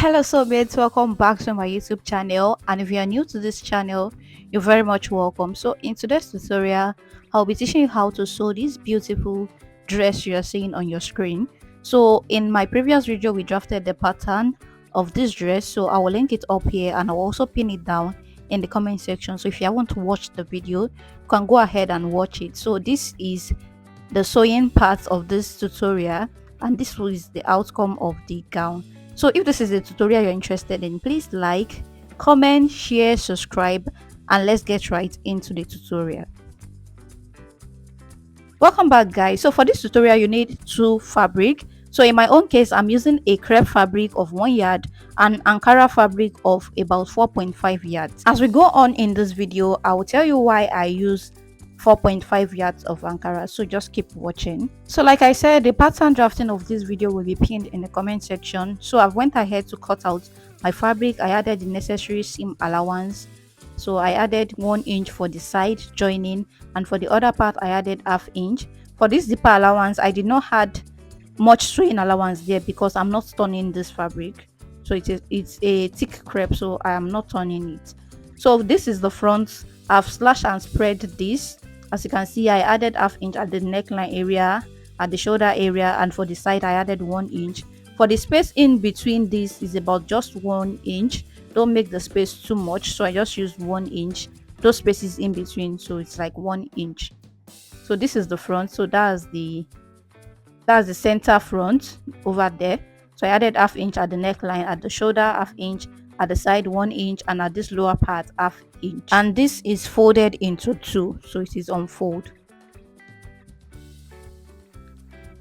Hello soulmates, welcome back to my YouTube channel, and if you are new to this channel, you're very much welcome. So in today's tutorial, I'll be teaching you how to sew this beautiful dress you are seeing on your screen. So in my previous video, we drafted the pattern of this dress, so I will link it up here and I'll also pin it down in the comment section. So if you haven't watched the video, you can go ahead and watch it. So this is the sewing part of this tutorial, and this was the outcome of the gown. So if this is a tutorial you're interested in, please like, comment, share, subscribe, and let's get right into the tutorial. Welcome back guys. So for this tutorial you need two fabric. So in my own case, I'm using a crepe fabric of 1 yard and Ankara fabric of about 4.5 yards. As we go on in this video, I will tell you why I use 4.5 yards of Ankara, so just keep watching. So like I said, the pattern drafting of this video will be pinned in the comment section. So I went ahead to cut out my fabric. I added the necessary seam allowance. So I added 1 inch for the side joining, and for the other part I added ½ inch. For this zipper allowance, I did not add much sewing allowance there because I'm not turning this fabric. So it's a thick crepe, so I am not turning it. So this is the front. I've slashed and spread this. As you can see, I added ½ inch at the neckline area, at the shoulder area, and for the side I added 1 inch. For the space in between this is about just 1 inch. Don't make the space too much, so I just used 1 inch. Those spaces in between, so it's like 1 inch. So this is the front. So that's the center front over there. So I added ½ inch at the neckline, at the shoulder ½ inch, at the side 1 inch, and at this lower part ½ inch. And this is folded into two, so it is unfold.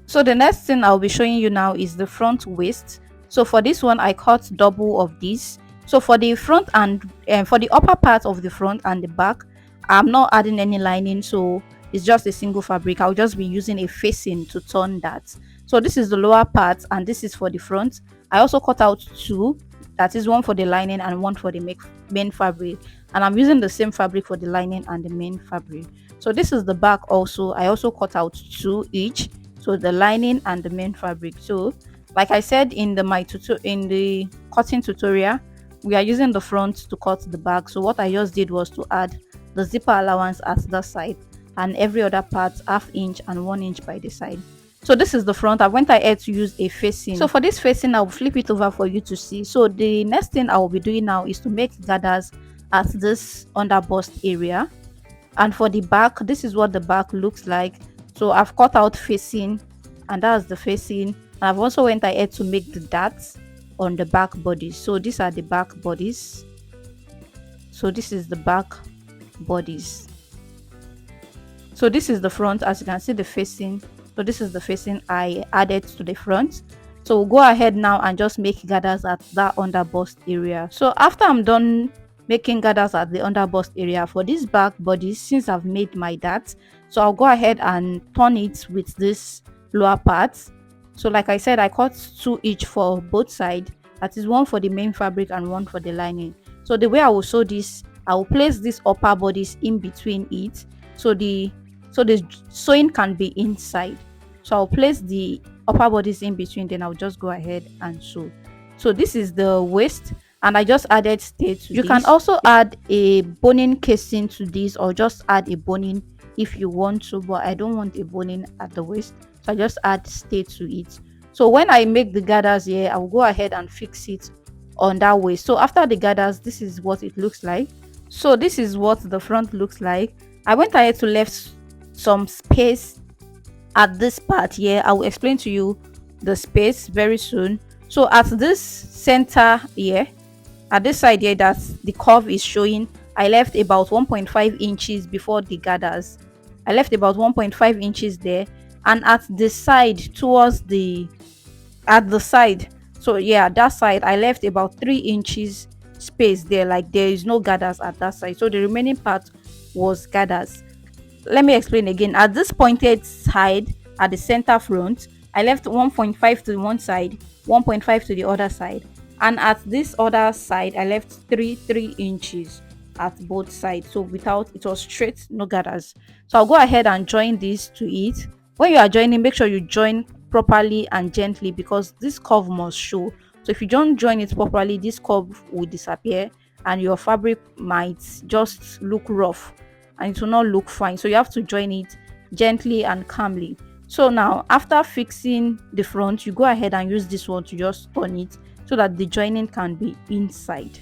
So the next thing I'll be showing you now is the front waist. So for this one I cut double of this. So for the front and for the upper part of the front and the back, I'm not adding any lining, so it's just a single fabric. I'll just be using a facing to turn that. So this is the lower part and this is for the front. I also cut out two, that is one for the lining and one for the main fabric, and I'm using the same fabric for the lining and the main fabric. So this is the back also. I also cut out two each, so the lining and the main fabric. So like I said in the cutting tutorial, we are using the front to cut the back. So what I just did was to add the zipper allowance at the side and every other part ½ inch and 1 inch by the side. So this is the front. I went ahead to use a facing. So for this facing, I'll flip it over for you to see. So the next thing I will be doing now is to make gathers at this underbust area. And for the back, this is what the back looks like. So I've cut out facing, and that's the facing. And I've also went ahead to make the darts on the back bodies. So these are the back bodies. So this is the back bodies. So this is the front. As you can see, the facing. So this is the facing I added to the front. So we'll go ahead now and just make gathers at that underbust area. So after I'm done making gathers at the underbust area for this back bodies, since I've made my darts, so I'll go ahead and turn it with this lower part. So like I said, I cut two each for both sides. That is one for the main fabric and one for the lining. So the way I will sew this, I will place this upper bodies in between it, so the sewing can be inside. So I'll place the upper bodies in between, then I'll just go ahead and sew. So this is the waist, and I just added stay to this. You can also add a boning casing to this, or just add a boning if you want to, but I don't want a boning at the waist, so I just add stay to it. So when I make the gathers here, I'll go ahead and fix it on that waist. So after the gathers, this is what it looks like. So this is what the front looks like. I went ahead to left some space at this part here. I will explain to you the space very soon. So at this center here, at this side here that the curve is showing, I left about 1.5 inches before the gathers. I left about 1.5 inches there, and at the side towards at the side, so yeah, that side I left about 3 inches space there, like there is no gathers at that side, so the remaining part was gathers. Let me explain again. At this pointed side at the center front, I left 1.5 to one side, 1.5 to the other side, and at this other side I left 3 inches at both sides. So without, it was straight, no gathers. So I'll go ahead and join this to it. When you are joining, make sure you join properly and gently, because this curve must show. So if you don't join it properly, this curve will disappear and your fabric might just look rough and it will not look fine. So you have to join it gently and calmly. So now after fixing the front, you go ahead and use this one to just turn it so that the joining can be inside.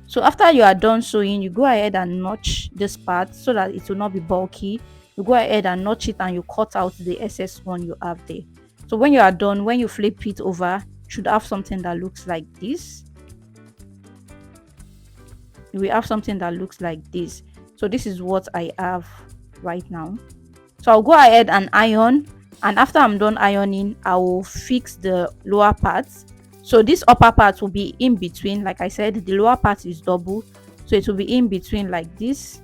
So after you are done sewing, you go ahead and notch this part so that it will not be bulky. You go ahead and notch it and you cut out the excess one you have there. So when you are done, when you flip it over, you should have something that looks like this. You will have something that looks like this. So this is what I have right now. So I'll go ahead and iron, and after I'm done ironing, I will fix the lower parts. So this upper part will be in between. Like I said, the lower part is double, so it will be in between like this.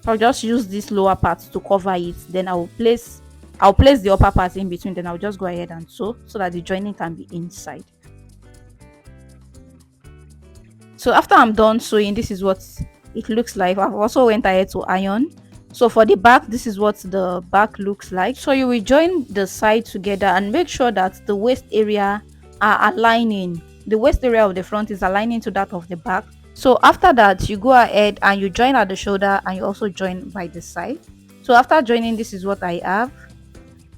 I'll just use this lower part to cover it, then I'll place the upper part in between, then I'll just go ahead and sew so that the joining can be inside. So after I'm done sewing, this is what it looks like. I've also went ahead to iron. So for the back, this is what the back looks like. So you will join the side together and make sure that the waist area are aligning. The waist area of the front is aligning to that of the back. So after that, you go ahead and you join at the shoulder and you also join by the side. So after joining, this is what I have.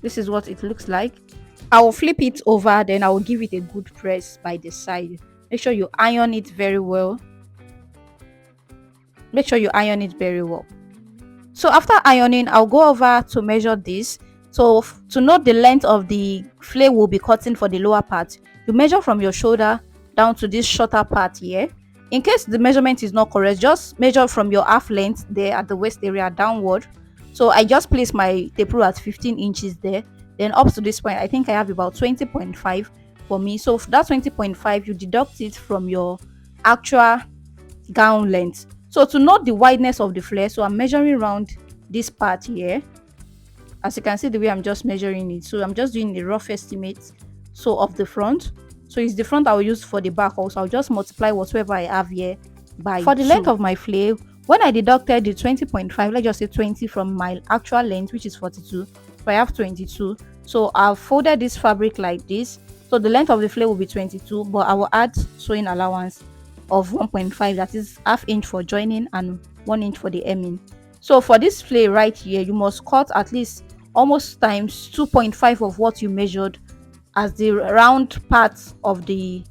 This is what it looks like. I will flip it over, then I will give it a good press by the side. Make sure you iron it very well. Make sure you iron it very well. So after ironing, I'll go over to measure this. So to note the length of the flare we'll be cutting for the lower part, you measure from your shoulder down to this shorter part here. In case the measurement is not correct, just measure from your half length there at the waist area downward. So I just placed my tape rule at 15 inches there. Then up to this point, I think I have about 20.5 for me. So for that 20.5, you deduct it from your actual gown length. So to note the wideness of the flare, so I'm measuring around this part here. As you can see the way I'm just measuring it. So I'm just doing a rough estimate so of the front. So it's the front I will use for the back also. I'll just multiply whatever I have here by 2. For the length of my flare, when I deducted the 20.5, let's just say 20 from my actual length, which is 42. So I have 22. So I've folded this fabric like this. So the length of the flare will be 22, but I will add sewing allowance of 1.5, that is half inch for joining and 1 inch for the hemming. So for this flare right here, you must cut at least almost times 2.5 of what you measured as the round part of the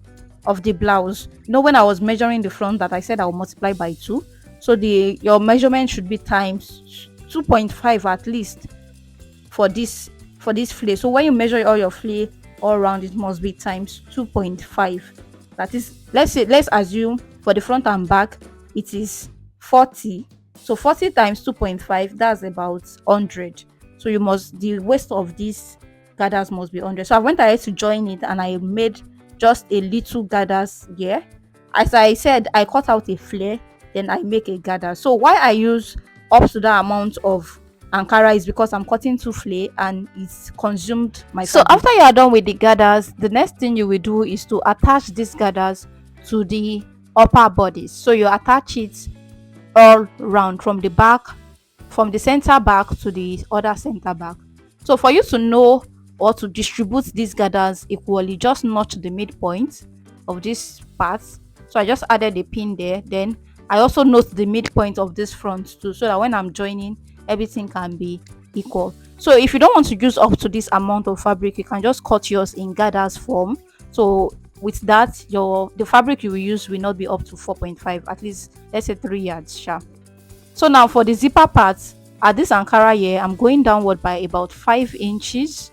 blouse. You know, when I was measuring the front, that I said I will multiply by 2. So your measurement should be times 2.5 at least for this flare. So when you measure all your flare all around, it must be times 2.5. That is, let's assume for the front and back it is 40. So 40 times 2.5, that's about 100. So the waist of these gathers must be 100. So I went ahead to join it and I made just a little gathers here. As I said, I cut out a flare, then I make a gather. So why I use up to that amount of Ankara is because I'm cutting 2 flare and it's consumed my fabric. So after you are done with the gathers, the next thing you will do is to attach these gathers to the upper bodice. So you attach it all round from the back, from the center back to the other center back. So for you to know or to distribute these gathers equally, just notch the midpoint of this part. So I just added a pin there. Then I also note the midpoint of this front too, so that when I'm joining, everything can be equal. So if you don't want to use up to this amount of fabric, you can just cut yours in gathers form. So with that, the fabric you will use will not be up to 4.5, at least let's say 3 yards sharp. So now for the zipper part, at this Ankara here, I'm going downward by about 5 inches.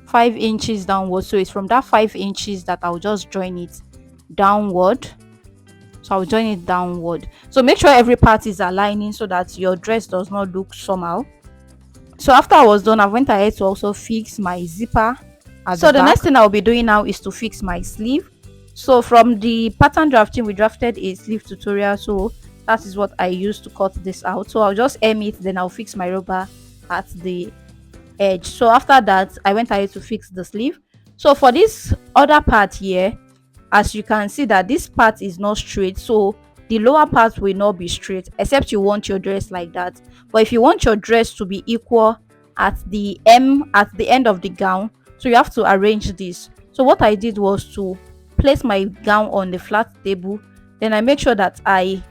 5 inches downward. So it's from that 5 inches that I'll just join it downward. So I'll join it downward. So make sure every part is aligning so that your dress does not look somehow. So after I was done, I went ahead to also fix my zipper at the back. Next thing I'll be doing now is to fix my sleeve. So from the pattern drafting, we drafted a sleeve tutorial. So that is what I used to cut this out. So I'll just hem it, then I'll fix my rubber at the edge. So after that, I went ahead to fix the sleeve. So for this other part here, as you can see that this part is not straight, so the lower part will not be straight, except you want your dress like that. But if you want your dress to be equal at the end of the gown, so you have to arrange this. So what I did was to place my gown on the flat table. Then I make sure that I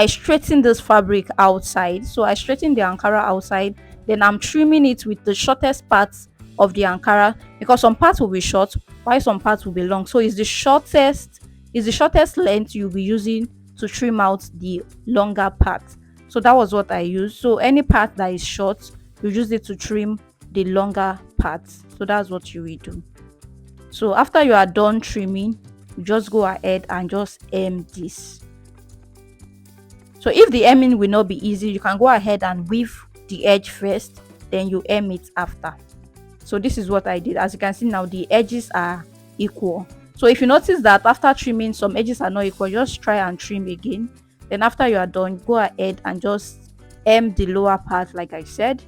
straighten this fabric outside. So I straighten the Ankara outside. Then I'm trimming it with the shortest parts of the Ankara, because some parts will be short while some parts will be long. So it's the shortest length you'll be using to trim out the longer part. So that was what I used. So any part that is short, you use it to trim the longer parts. So that's what you will do. So after you are done trimming, you just go ahead and just hem this. So if the hemming will not be easy, you can go ahead and weave the edge first, then you hem it after. So this is what I did. As you can see now, the edges are equal. So if you notice that after trimming some edges are not equal, just try and trim again. Then after you are done, go ahead and just hem the lower part like I said.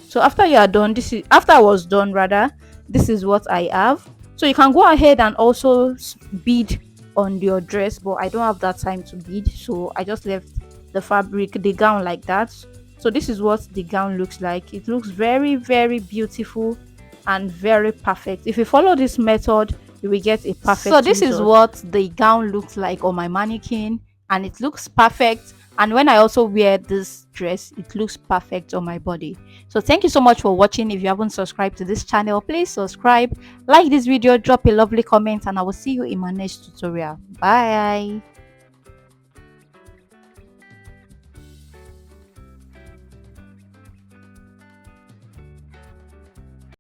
So after you are done, after I was done rather, this is what I have. So you can go ahead and also bead on your dress, but I don't have that time to bead, so I just left the gown like that. So this is what the gown looks like. It looks very, very beautiful and very perfect. If you follow this method, you will get a perfect result. So this is what the gown looks like on my mannequin, and it looks perfect. And when I also wear this dress, it looks perfect on my body. So thank you so much for watching. If you haven't subscribed to this channel, please subscribe, like this video, drop a lovely comment, and I will see you in my next tutorial. Bye.